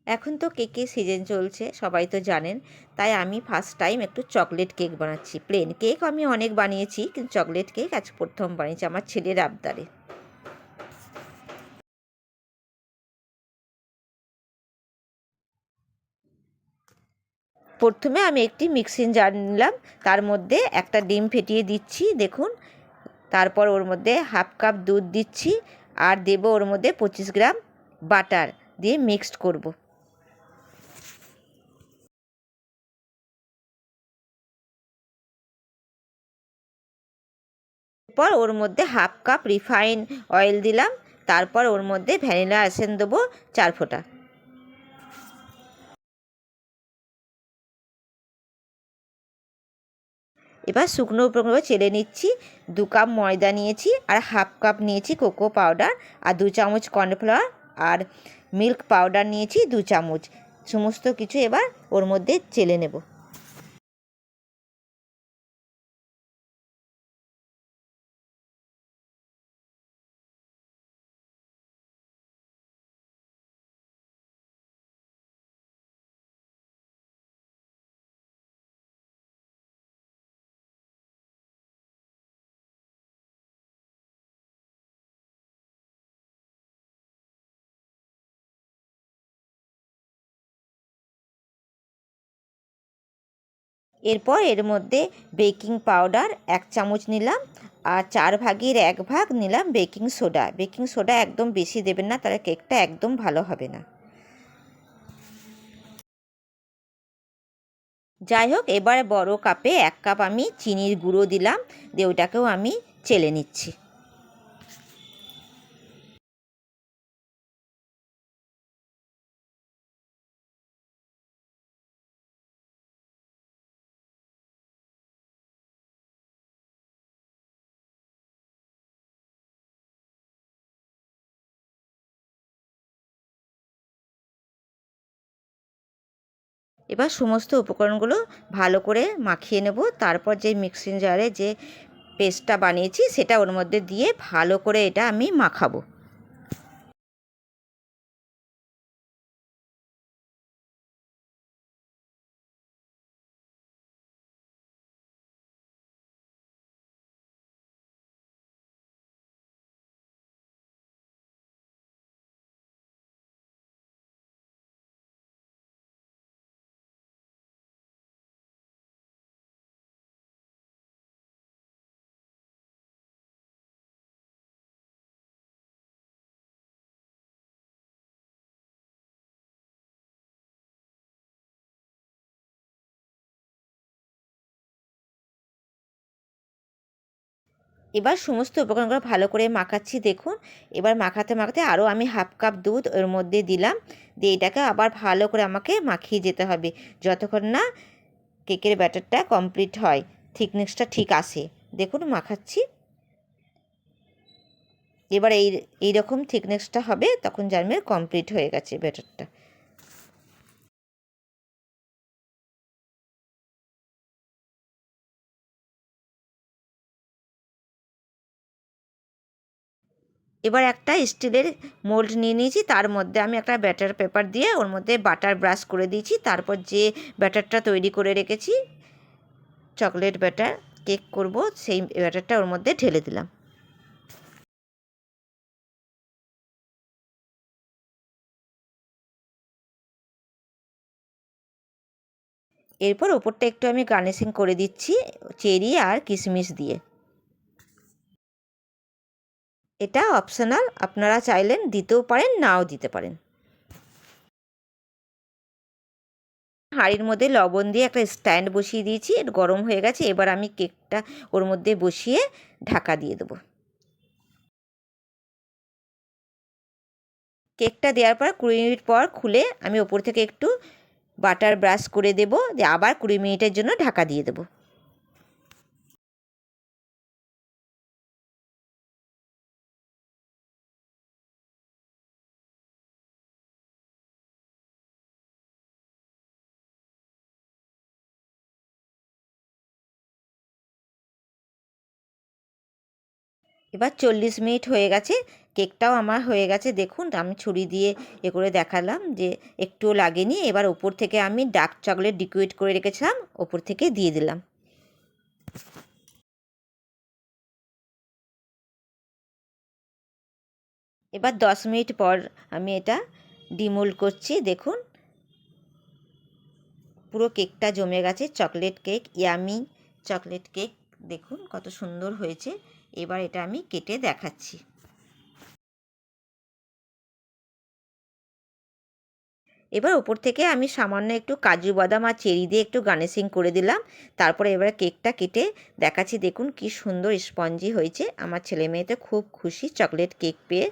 এখন তো কেকের সিজন চলছে, সবাই তো জানেন। তাই আমি ফার্স্ট টাইম একটু চকলেট কেক বানাচ্ছি। প্লেন কেক আমি অনেক বানিয়েছি, কিন্তু চকলেট কেক আজ প্রথম বানিয়েছি আমার ছেলের আবদারে। প্রথমে আমি একটি মিক্সিং জার নিলাম, তার মধ্যে একটা ডিম ফেটিয়ে দিচ্ছি দেখুন। তারপর ওর মধ্যে হাফ কাপ দুধ দিচ্ছি, আর দেবো ওর মধ্যে 25 গ্রাম বাটার দিয়ে মিক্সড করব। এরপর ওর মধ্যে হাফ কাপ রিফাইন অয়েল দিলাম, তারপর ওর মধ্যে ভ্যানিলা এসেন্স দেবো 4 ফোঁটা। এবার শুকনো উপকরণগুলো চেলে নিচ্ছি। 2 কাপ ময়দা নিয়েছি, আর হাফ কাপ নিয়েছি কোকো পাউডার, আর 2 চামচ কর্নফ্লাওয়ার, আর মিল্ক পাউডার নিয়েছি 2 চামচ। সমস্ত কিছু এবার ওর মধ্যে চেলে নেব। এরপর এর মধ্যে বেকিং পাউডার 1 চামচ নিলাম, আর 1/4 নিলাম বেকিং সোডা। বেকিং সোডা একদম বেশি দেবেন না, তাহলে কেকটা একদম ভালো হবে না। যাই হোক, এবার বড় কাপে 1 কাপ আমি চিনির গুঁড়ো দিলাম, দিয়ে ওটাকেও আমি চেলে নিচ্ছি। এবার সমস্ত উপকরণগুলো ভালো করে মাখিয়ে নেব। তারপর যে মিক্সিং জারে যে পেস্টটা বানিয়েছি সেটা ওর মধ্যে দিয়ে ভালো করে এটা আমি মাখাবো। এবার সমস্ত উপকরণগুলো ভালো করে মাখাচ্ছি দেখুন। এবার মাখাতে মাখাতে আরও আমি হাফ কাপ দুধ ওর মধ্যে দিলাম, দিয়ে এটাকে আবার ভালো করে আমাকে মাখিয়ে যেতে হবে যতক্ষণ না কেকের ব্যাটারটা কমপ্লিট হয়, থিকনেসটা ঠিক আসে। দেখুন মাখাচ্ছি। এবার এই রকম থিকনেসটা হবে, তখন জানবেন কমপ্লিট হয়ে গেছে ব্যাটারটা। এবার একটা স্টিলের মোল্ড নিয়ে নিয়েছি, তার মধ্যে আমি একটা ব্যাটার পেপার দিয়ে ওর মধ্যে বাটার ব্রাশ করে দিয়েছি। তারপর যে ব্যাটারটা তৈরি করে রেখেছি, চকলেট ব্যাটার কেক করব, সেই ব্যাটারটা ওর মধ্যে ঢেলে দিলাম। এরপর ওপরটা একটু আমি গার্নিশিং করে দিচ্ছি চেরি আর কিশমিশ দিয়ে। এটা অপশনাল, আপনারা চাইলেন দিতেও পারেন, নাও দিতে পারেন। হাঁড়ির মধ্যে লবণ দিয়ে একটা স্ট্যান্ড বসিয়ে দিয়েছি, গরম হয়ে গেছে। এবার আমি কেকটা ওর মধ্যে বসিয়ে ঢাকা দিয়ে দেবো। কেকটা দেওয়ার পর 20 মিনিট পর খুলে আমি ওপর থেকে একটু বাটার ব্রাশ করে দেবো, দিয়ে আবার 20 মিনিটের জন্য ঢাকা দিয়ে দেবো। এবার 40 মিনিট হয়ে গেছে, কেকটাও আমার হয়ে গেছে দেখুন, আমি ছুরি দিয়ে এ করে দেখালাম যে একটুও লাগেনি। এবার ওপর থেকে আমি ডার্ক চকলেট ডেকোরেট করে রেখেছিলাম, ওপর থেকে দিয়ে দিলাম। এবার 10 মিনিট পর আমি এটা ডিমোল্ড করছি। দেখুন পুরো কেকটা জমে গেছে, chocolate cake, yummy chocolate cake. দেখুন কত সুন্দর হয়েছে। এবার এটা আমি কেটে দেখাচ্ছি। এবার ওপর থেকে আমি সামান্য একটু কাজু বাদাম আর চেরি দিয়ে একটু গার্নিশিং করে দিলাম। তারপরে এবারে কেকটা কেটে দেখাচ্ছি। দেখুন কি সুন্দর স্পঞ্জি হয়েছে। আমার ছেলে মেয়ে তো খুব খুশি চকলেট কেক পেয়ে।